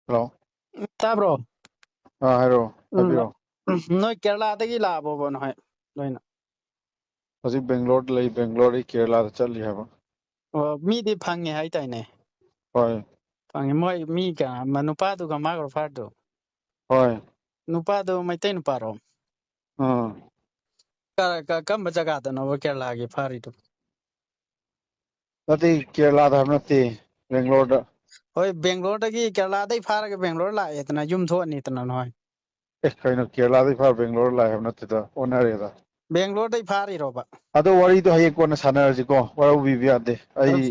hello ꯇꯥꯕ꯭ꯔꯣ ꯍꯥꯏꯔꯣ ꯎꯝ ꯍꯥꯏꯕꯤꯔꯣ ꯅꯣꯏ ꯀꯦꯔꯂꯥꯗꯒꯤ ꯂꯥꯛꯑꯕꯣꯕ ꯅꯣꯏ ꯂꯣꯏꯅ ꯍꯧꯖꯤꯛ ꯕꯦꯡꯒ꯭ꯂꯣꯔꯗ ꯂꯩ ꯕꯦꯡꯒ꯭ꯂꯣꯔꯗꯒꯤ ꯀꯦꯔꯂꯥꯗ ꯆꯠꯂꯤ ꯍꯥꯏꯕ ꯑꯣ ꯃꯤꯗꯤ ꯐꯪꯉꯦ ꯍꯥꯏꯇꯥꯏꯅꯦ ꯍꯣꯏ ꯐꯪꯉꯦ ꯃꯣꯏ ꯃꯤ ꯀꯌꯥ ꯅꯨꯄꯥꯗꯨꯒ ꯃꯥꯒ ꯐꯥꯔꯗꯨ ꯍꯣꯏ ꯅꯨꯄꯥꯗꯣ ꯃꯩꯇꯩ ꯅꯨꯄꯥꯔꯣ ꯑꯥ ꯀꯔꯝꯕ ꯖꯒꯥꯗꯅꯣꯕ ꯀꯦꯔꯂꯥꯒꯤ ꯐꯥꯔꯤꯗꯨ ꯅꯠꯇꯦ ꯀꯦꯔꯂꯥꯗ ꯍꯥꯏꯕ ꯅꯠꯇꯦ ꯕꯦꯡꯒ꯭ꯂꯣꯔꯗ ꯍꯣꯏ ꯕꯦꯡꯒ꯭ꯂꯣꯔꯗꯒꯤ ꯀꯦꯔꯂꯥꯗꯩ ꯐꯥꯔꯒ ꯕꯦꯡꯒ꯭ꯂꯣꯔ ꯂꯥꯛꯑꯦꯗꯅ ꯌꯨꯝ ꯊꯣꯛꯑꯅꯤꯗꯅ ꯅꯣꯏ ꯀꯩꯅꯣ ꯀꯦꯔꯂꯥꯗꯒꯤ ꯐꯥꯔ ꯕꯦꯡꯒ꯭ꯂꯣꯔ ꯂꯥꯛꯑꯦ ꯍꯥꯏꯕ ꯅꯠꯇꯦꯗ ꯑꯣꯟꯅꯔꯦꯗ ꯕꯦꯡꯒ꯭ꯂꯣꯔꯗꯩ ꯐꯥꯔꯤꯔꯣꯕ ꯑꯗꯣ ꯋꯥꯔꯤꯗꯣ ꯍꯌꯦꯡ ꯀꯣꯟꯅ ꯁꯥꯟꯅꯔꯁꯤꯀꯣ ꯋꯥꯔꯧꯕꯤꯕ ꯌꯥꯗꯦ ꯑꯗꯣ ꯑꯩ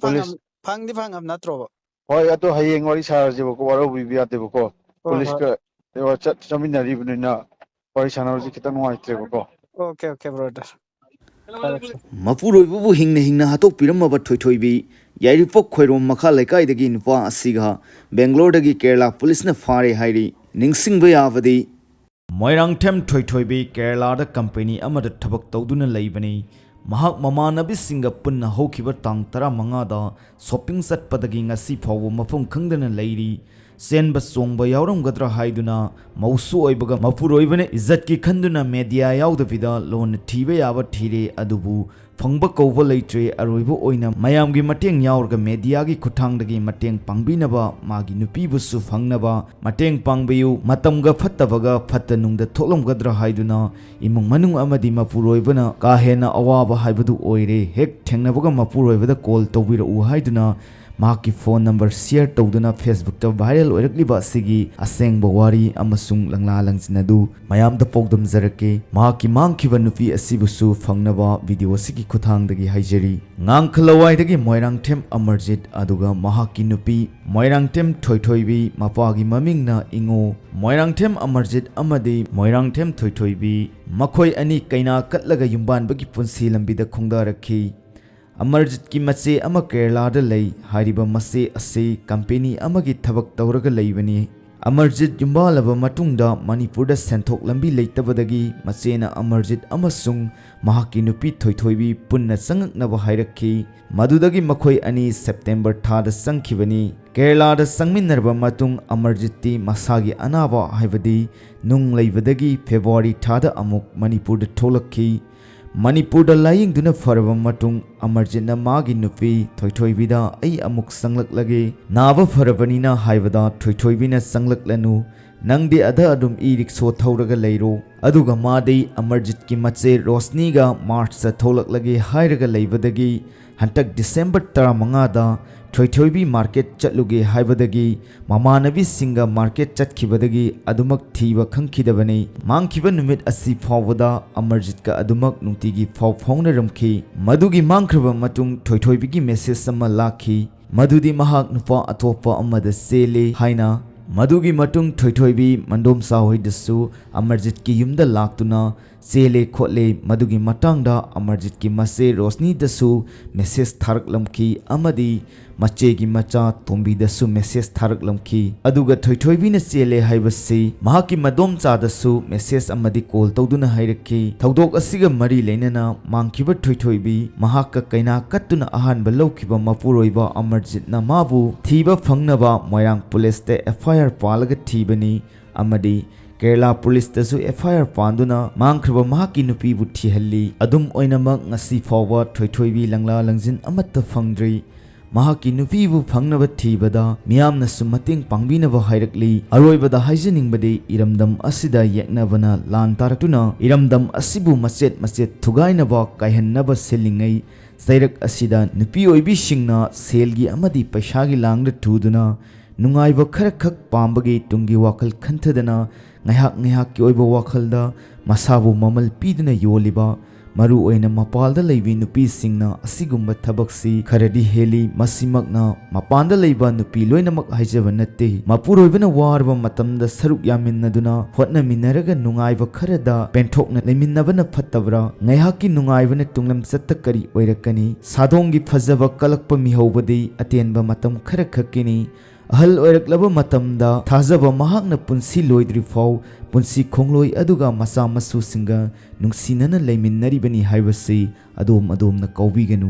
ꯄꯨꯂꯤꯁ ꯐꯪꯗꯤ ꯐꯪꯉꯝ ꯅꯠꯇ꯭ꯔꯣꯕ ꯍꯣꯏ ꯑꯗꯣ ꯍꯌꯦꯡ ꯋꯥꯔꯤ ꯁꯥꯔꯁꯦꯕꯀꯣ ꯋꯥꯔꯧꯕꯤꯕ ꯌꯥꯗꯦꯕꯀꯣ ꯍꯣꯏ ꯍꯣꯏ ꯄꯨꯂꯤꯁꯀ ꯆꯠꯃꯤꯟꯅꯔꯤꯕꯅꯤꯅ ꯋꯥꯔꯤ ꯁꯥꯟꯅꯕꯁꯤ ꯈꯤꯇꯪ ꯅꯨꯡꯉꯥꯏꯇ꯭ꯔꯦꯕꯀꯣ ꯑꯣꯀꯦ ꯑꯣꯀꯦ ꯕ꯭ꯔꯗꯔ ꯐꯔꯦ ꯐꯔꯦ ꯃꯄꯨꯔꯣꯏꯕꯕꯨ ꯍꯤꯡꯅ ꯍꯤꯡꯅ ꯍꯥꯠꯇꯣꯛꯄꯤꯔꯝꯃꯕ ꯊꯣꯏꯊꯣꯏꯕꯤ ꯌꯥꯏꯔꯤꯄꯣꯛ ꯈꯣꯏꯔꯣꯝ ꯃꯈꯥ ꯂꯩꯀꯥꯏꯗꯒꯤ ꯅꯨꯄꯥ ꯑꯁꯤꯒ ꯕꯦꯡꯒ꯭ꯂꯣꯔꯗꯒꯤ ꯀꯦꯔꯂꯥ ꯄꯨꯂꯤꯁꯅ ꯐꯥꯔꯦ ꯍꯥꯏꯔꯤ ꯅꯤꯡꯁꯤꯡꯕ ꯌꯥꯕꯗꯤ ꯃꯣꯏꯔꯥꯡꯊꯦꯝ ꯊꯣꯏꯊꯣꯏꯕꯤ ꯀꯦꯔꯂꯥꯗ ꯀꯝꯄꯦꯅꯤ ꯑꯃꯗ ꯊꯕꯛ ꯇꯧꯗꯨꯅ ꯂꯩꯕꯅꯤ ꯃꯍꯥꯛ ꯃꯃꯥꯟꯅꯕꯤꯁꯤꯡꯒ ꯄꯨꯟꯅ ꯍꯧꯈꯤꯕ ꯇꯥꯡ 15ꯗ ꯁꯣꯄꯤꯡ ꯆꯠꯄꯗꯒꯤ ꯉꯁꯤ ꯐꯥꯎꯕ ꯃꯐꯝ ꯈꯪꯗꯅ ꯂꯩꯔꯤ ꯆꯦꯟꯕ ꯆꯣꯡꯕ ꯌꯥꯎꯔꯝꯒꯗ꯭ꯔꯥ ꯍꯥꯏꯗꯨꯅ ꯃꯧꯁꯨ ꯑꯣꯏꯕꯒ ꯃꯄꯨꯔꯣꯏꯕꯅ ꯏज्ꯖꯠꯀꯤ ꯈꯟꯗꯨꯅ ꯃꯦꯗꯤꯌꯥ ꯌꯥꯎꯗꯕꯤꯗ ꯂꯣꯟꯅ ꯊꯤꯕ ꯌꯥꯕ ꯊꯤꯔꯦ ꯑꯗꯨꯕꯨ ꯐꯪꯕ ꯀꯧꯕ ꯂꯩꯇ꯭ꯔꯦ ꯑꯔꯣꯏꯕ ꯑꯣꯏꯅ ꯃꯌꯥꯝꯒꯤ ꯃꯇꯦꯡ ꯌꯥꯎꯔꯒ ꯃꯦꯗꯤꯌꯥꯒꯤ ꯈꯨꯠꯊꯥꯡꯗꯒꯤ ꯃꯇꯦꯡ ꯄꯥꯡꯕꯤꯅꯕ ꯃꯥꯒꯤ ꯅꯨꯄꯤꯕꯨꯁꯨ ꯐꯪꯅꯕ ꯃꯇꯦꯡ ꯄꯥꯡꯕꯤꯌꯨ ꯃꯇꯝꯒ ꯐꯠꯇꯕꯒ ꯐꯠꯇ ꯅꯨꯡꯗ ꯊꯣꯛꯂꯝꯒꯗ꯭ꯔꯥ ꯍꯥꯏꯗꯨꯅ ꯏꯃꯨꯡ ꯃꯅꯨꯡ ꯑꯃꯗꯤ ꯃꯄꯨꯔꯣꯏꯕꯅ ꯀꯥ ꯍꯦꯟꯅ ꯑꯋꯥꯕ ꯍꯥꯏꯕꯗꯨ ꯑꯣꯏꯔꯦ ꯍꯦꯛ ꯊꯦꯡꯅꯕꯒ ꯃꯄꯨꯔꯣꯏꯕꯗ ꯀꯣꯜ ꯇꯧꯕꯤꯔꯛꯎ ꯍꯥꯏꯗꯨꯅ ꯃꯍꯥꯛꯀꯤ ꯐꯣꯟ ꯅꯝꯕꯔ ꯁꯤꯌꯔ ꯇꯧꯗꯨꯅ ꯐꯦꯁꯕꯨꯛꯇ ꯚꯥꯏꯔꯦꯜ ꯑꯣꯏꯔꯛꯂꯤꯕ ꯑꯁꯤꯒꯤ ꯑꯁꯦꯡꯕ ꯋꯥꯔꯤ ꯑꯃꯁꯨꯡ ꯂꯪꯂꯥ ꯂꯪꯁꯤꯟ ꯑꯗꯨ ꯃꯌꯥꯝꯗ ꯄꯥꯎꯗꯝꯖꯔꯛꯀꯦ ꯃꯍꯥꯛꯀꯤ ꯃꯥꯡꯈꯤꯕ ꯅꯨꯄꯤ ꯑꯁꯤꯕꯨꯁꯨ ꯐꯪꯅꯕ ꯚꯤꯗꯤꯑꯣ ꯑꯁꯤꯒꯤ ꯈꯨꯠꯊꯥꯡꯗꯒꯤ ꯍꯥꯏꯖꯔꯤ ꯉꯥꯡꯈꯂꯋꯥꯏꯗꯒꯤ ꯃꯣꯏꯔꯥꯡꯊꯦꯝ ꯑꯃꯔꯖꯤꯠ ꯑꯗꯨꯒ ꯃꯍꯥꯛꯀꯤ ꯅꯨꯄꯤ ꯃꯣꯏꯔꯥꯡꯊꯦꯝ ꯊꯣꯏꯊꯣꯏꯕꯤ ꯃꯄꯥꯒꯤ ꯃꯃꯤꯡꯅ ꯏꯉꯣ ꯃꯣꯏꯔꯥꯡꯊꯦꯝ ꯑꯃꯔꯖꯤꯠ ꯑꯃꯗꯤ ꯃꯣꯏꯔꯥꯡꯊꯦꯝ ꯊꯣꯏꯊꯣꯏꯕꯤ ꯃꯈꯣꯏ ꯑꯅꯤ ꯀꯩꯅꯥ ꯀꯠꯂꯒ ꯌꯨꯝꯕꯥꯟꯕꯒꯤ ꯄꯨꯟꯁꯤ ꯂꯝꯕꯤꯗ ꯈꯣꯡꯗꯥꯔꯛꯈꯤ ꯑꯃꯔꯖꯤꯠꯀꯤ ꯃꯆꯦ ꯑꯃ ꯀꯦꯔꯂꯥꯗ ꯂꯩ ꯍꯥꯏꯔꯤꯕ ꯃꯆꯦ ꯑꯁꯤ ꯀꯝꯄꯦꯅꯤ ꯑꯃꯒꯤ ꯊꯕꯛ ꯇꯧꯔꯒ ꯂꯩꯕꯅꯤ ꯑꯃꯔꯖꯤꯠ ꯌꯨꯝꯕꯥꯜꯂꯕ ꯃꯇꯨꯡꯗ ꯃꯅꯤꯄꯨꯔꯗ ꯁꯦꯟꯊꯣꯛ ꯂꯝꯕꯤ ꯂꯩꯇꯕꯗꯒꯤ ꯃꯆꯦꯅ ꯑꯃꯔꯖꯤꯠ ꯑꯃꯁꯨꯡ ꯃꯍꯥꯛꯀꯤ ꯅꯨꯄꯤ ꯊꯣꯏꯊꯣꯏꯕꯤ ꯄꯨꯟꯅ ꯆꯪꯉꯛꯅꯕ ꯍꯥꯏꯔꯛꯈꯤ ꯃꯗꯨꯗꯒꯤ ꯃꯈꯣꯏ ꯑꯅꯤ ꯁꯦꯞꯇꯦꯝꯕꯔ ꯊꯥꯗ ꯆꯪꯈꯤꯕꯅꯤ ꯀꯦꯔꯂꯥꯗ ꯆꯪꯃꯤꯟꯅꯔꯕ ꯃꯇꯨꯡ ꯑꯃꯔꯖꯤꯠꯇꯤ ꯃꯁꯥꯒꯤ ꯑꯅꯥꯕ ꯍꯥꯏꯕꯗꯤ ꯅꯨꯡ ꯂꯩꯕꯗꯒꯤ ꯐꯦꯕ꯭ꯔꯨꯋꯥꯔꯤ ꯊꯥꯗ ꯑꯃꯨꯛ ꯃꯅꯤꯄꯨꯔꯗ ꯊꯣꯛꯂꯛꯈꯤ ꯃꯅꯤꯄꯨꯔꯗ ꯂꯥꯌꯦꯡꯗꯨꯅ ꯐꯔꯕ ꯃꯇꯨꯡ ꯑꯃꯔꯖꯤꯠꯅ ꯃꯥꯒꯤ ꯅꯨꯄꯤ ꯊꯣꯏꯊꯣꯏꯕꯤꯗ ꯑꯩ ꯑꯃꯨꯛ ꯆꯪꯂꯛꯂꯒꯦ ꯅꯥꯕ ꯐꯔꯕꯅꯤꯅ ꯍꯥꯏꯕꯗ ꯊꯣꯏꯊꯣꯏꯕꯤꯅ ꯆꯪꯂꯛꯂꯅꯨ ꯅꯪꯗꯤ ꯑꯗ ꯑꯗꯨꯝ ꯏ ꯔꯤꯛꯁꯣ ꯊꯧꯔꯒ ꯂꯩꯔꯣ ꯑꯗꯨꯒ ꯃꯥꯗꯤ ꯑꯃꯔꯖꯤꯠꯀꯤ ꯃꯆꯦ ꯔꯣꯁꯅꯤꯒ ꯃꯥꯔꯆꯇ ꯊꯣꯛꯂꯛꯂꯒꯦ ꯍꯥꯏꯔꯒ ꯂꯩꯕꯗꯒꯤ ꯍꯟꯇꯛ ꯗꯤꯁꯦꯝꯕꯔ 15ꯗ ꯊꯣꯏꯊꯣꯏꯕꯤ ꯃꯥꯔꯀꯦꯠ ꯆꯠꯂꯨꯒꯦ ꯍꯥꯏꯕꯗꯒꯤ ꯃꯃꯥꯟꯅꯕꯤꯁꯤꯡꯒ ꯃꯥꯔꯀꯦꯠ ꯆꯠꯈꯤꯕꯗꯒꯤ ꯑꯗꯨꯃꯛ ꯊꯤꯕ ꯈꯪꯈꯤꯗꯕꯅꯤ ꯃꯥꯡꯈꯤꯕ ꯅꯨꯃꯤꯠ ꯑꯁꯤ ꯐꯥꯎꯕꯗ ꯑꯃꯔꯖꯤꯠꯀ ꯑꯗꯨꯃꯛ ꯅꯨꯡꯇꯤꯒꯤ ꯄꯥꯎ ꯐꯥꯎꯅꯔꯝꯈꯤ ꯃꯗꯨꯒꯤ ꯃꯥꯡꯈ꯭ꯔꯕ ꯃꯇꯨꯡ ꯊꯣꯏꯊꯣꯏꯕꯤꯒꯤ ꯃꯦꯁꯦꯖ ꯑꯃ ꯂꯥꯛꯈꯤ ꯃꯗꯨꯗꯤ ꯃꯍꯥꯛ ꯅꯨꯄꯥ ꯑꯇꯣꯞꯄ ꯑꯃꯗ ꯆꯦꯜꯂꯤ ꯍꯥꯏꯅ ꯃꯗꯨꯒꯤ ꯃꯇꯨꯡ ꯊꯣꯏꯊꯣꯏꯕꯤ ꯃꯟꯗꯣꯝꯆꯥ ꯍꯣꯏꯗꯁꯨ ꯑꯃꯔꯖꯤꯠꯀꯤ ꯌꯨꯝꯗ ꯂꯥꯛꯇꯨꯅ ꯆꯦꯜꯂꯦ ꯈꯣꯠꯂꯦ ꯃꯗꯨꯒꯤ ꯃꯇꯥꯡꯗ ꯑꯃꯔꯖꯤꯠꯀꯤ ꯃꯆꯦ ꯔꯣꯁꯅꯤꯗꯁꯨ ꯃꯦꯁꯦꯖ ꯊꯥꯔꯛꯂꯝꯈꯤ ꯑꯃꯗꯤ ꯃꯆꯦꯒꯤ ꯃꯆꯥ ꯇꯣꯝꯕꯤꯗꯁꯨ ꯃꯦꯁꯦꯖ ꯊꯥꯔꯛꯂꯝꯈꯤ ꯑꯗꯨꯒ ꯊꯣꯏꯊꯣꯏꯕꯤꯅ ꯆꯦꯜꯂꯦ ꯍꯥꯏꯕꯁꯤ ꯃꯍꯥꯛꯀꯤ ꯃꯗꯣꯝꯆꯥꯗꯁꯨ ꯃꯦꯁꯦꯖ ꯑꯃꯗꯤ ꯀꯣꯜ ꯇꯧꯗꯨꯅ ꯍꯥꯏꯔꯛꯈꯤ ꯊꯧꯗꯣꯛ ꯑꯁꯤꯒ ꯃꯔꯤ ꯂꯩꯅꯅ ꯃꯥꯡꯈꯤꯕ ꯊꯣꯏꯊꯣꯏꯕꯤ ꯃꯍꯥꯛꯀ ꯀꯩꯅꯥ ꯀꯠꯇꯨꯅ ꯑꯍꯥꯟꯕ ꯂꯧꯈꯤꯕ ꯃꯄꯨꯔꯣꯏꯕ ꯑꯃꯔꯖꯤꯠꯅ ꯃꯥꯕꯨ ꯊꯤꯕ ꯐꯪꯅꯕ ꯃꯣꯏꯔꯥꯡ ꯄꯨꯂꯤꯁꯇ FIR ꯄꯥꯜꯂꯒ ꯊꯤꯕꯅꯤ ꯑꯃꯗꯤ ꯀꯦꯔꯂꯥ ꯄꯨꯂꯤꯁꯇꯁꯨ FIR ꯄꯥꯟꯗꯨꯅ ꯃꯥꯡꯈ꯭ꯔꯕ ꯃꯍꯥꯛꯀꯤ ꯅꯨꯄꯤꯕꯨ ꯊꯤꯍꯜꯂꯤ ꯑꯗꯨꯝ ꯑꯣꯏꯅꯃꯛ ꯉꯁꯤ ꯐꯥꯎꯕ ꯊꯣꯏꯊꯣꯏꯕꯤ ꯂꯪꯂꯥ ꯂꯪꯖꯤꯟ ꯑꯃꯠꯇ ꯐꯪꯗ꯭ꯔꯤ ꯃꯍꯥꯛꯀꯤ ꯅꯨꯄꯤꯕꯨ ꯐꯪꯅꯕ ꯊꯤꯕꯗ ꯃꯤꯌꯥꯝꯅꯁꯨ ꯃꯇꯦꯡ ꯄꯥꯡꯕꯤꯅꯕ ꯍꯥꯏꯔꯛꯂꯤ ꯑꯔꯣꯏꯕꯗ ꯍꯥꯏꯖꯅꯤꯡꯕꯗꯤ ꯏꯔꯝꯗꯝ ꯑꯁꯤꯗ ꯌꯦꯛꯅꯕꯅ ꯂꯥꯟ ꯇꯥꯔꯛꯇꯨꯅ ꯏꯔꯝꯗꯝ ꯑꯁꯤꯕꯨ ꯃꯆꯦꯠ ꯃꯆꯦꯠ ꯊꯨꯒꯥꯏꯅꯕ ꯀꯥꯏꯍꯟꯅꯕ ꯁꯤꯜꯂꯤꯉꯩ ꯆꯩꯔꯛ ꯑꯁꯤꯗ ꯅꯨꯄꯤ ꯑꯣꯏꯕꯤꯁꯤꯡꯅ ꯁꯦꯜꯒꯤ ꯑꯃꯗꯤ ꯄꯩꯁꯥꯒꯤ ꯂꯥꯡꯗ ꯊꯨꯗꯨꯅ ꯅꯨꯡꯉꯥꯏꯕ ꯈꯔꯈꯛ ꯄꯥꯝꯕꯒꯤ ꯇꯨꯡꯒꯤ ꯋꯥꯈꯜ ꯈꯟꯊꯗꯅ ꯉꯥꯏꯍꯥꯛ ꯉꯥꯏꯍꯥꯛꯀꯤ ꯑꯣꯏꯕ ꯋꯥꯈꯜꯗ ꯃꯁꯥꯕꯨ ꯃꯃꯜ ꯄꯤꯗꯨꯅ ꯌꯣꯜꯂꯤꯕ ꯃꯔꯨꯑꯣꯏꯅ ꯃꯄꯥꯟꯗ ꯂꯩꯕꯤ ꯅꯨꯄꯤꯁꯤꯡꯅ ꯑꯁꯤꯒꯨꯝꯕ ꯊꯕꯛꯁꯤ ꯈꯔꯗꯤ ꯍꯦꯜꯂꯤ ꯃꯁꯤꯃꯛꯅ ꯃꯄꯥꯟꯗ ꯂꯩꯕ ꯅꯨꯄꯤ ꯂꯣꯏꯅꯃꯛ ꯍꯥꯏꯖꯕ ꯅꯠꯇꯦ ꯃꯄꯨꯔꯣꯏꯕꯅ ꯋꯥꯔꯕ ꯃꯇꯝꯗ ꯁꯔꯨꯛ ꯌꯥꯃꯤꯟꯅꯗꯨꯅ ꯍꯣꯠꯅꯃꯤꯟꯅꯔꯒ ꯅꯨꯡꯉꯥꯏꯕ ꯈꯔꯗ ꯄꯦꯟꯊꯣꯛꯅ ꯂꯩꯃꯤꯟꯅꯕꯅ ꯐꯠꯇꯕ꯭ꯔꯥ ꯉꯥꯏꯍꯥꯛꯀꯤ ꯅꯨꯡꯉꯥꯏꯕꯅ ꯇꯨꯡꯂꯝꯆꯠꯇ ꯀꯔꯤ ꯑꯣꯏꯔꯛꯀꯅꯤ ꯁꯥꯗꯣꯡꯒꯤ ꯐꯖꯕ ꯀꯂꯛꯄ ꯃꯤꯍꯧꯕꯗꯤ ꯑꯇꯦꯟꯕ ꯃꯇꯝ ꯈꯔ ꯈꯛꯀꯤꯅꯤ ꯑꯍꯜ ꯑꯣꯏꯔꯛꯂꯕ ꯃꯇꯝꯗ ꯊꯥꯖꯕ ꯃꯍꯥꯛꯅ ꯄꯨꯟꯁꯤ ꯂꯣꯏꯗ꯭ꯔꯤꯐꯥꯎ ꯄꯨꯟꯁꯤ ꯈꯣꯡꯂꯣꯏ ꯑꯗꯨꯒ ꯃꯆꯥ ꯃꯁꯨꯁꯤꯡꯒ ꯅꯨꯡꯁꯤꯅꯅ ꯂꯩꯃꯤꯟꯅꯔꯤꯕꯅꯤ ꯍꯥꯏꯕꯁꯤ ꯑꯗꯣꯝꯅ ꯀꯥꯎꯕꯤꯒꯅꯨ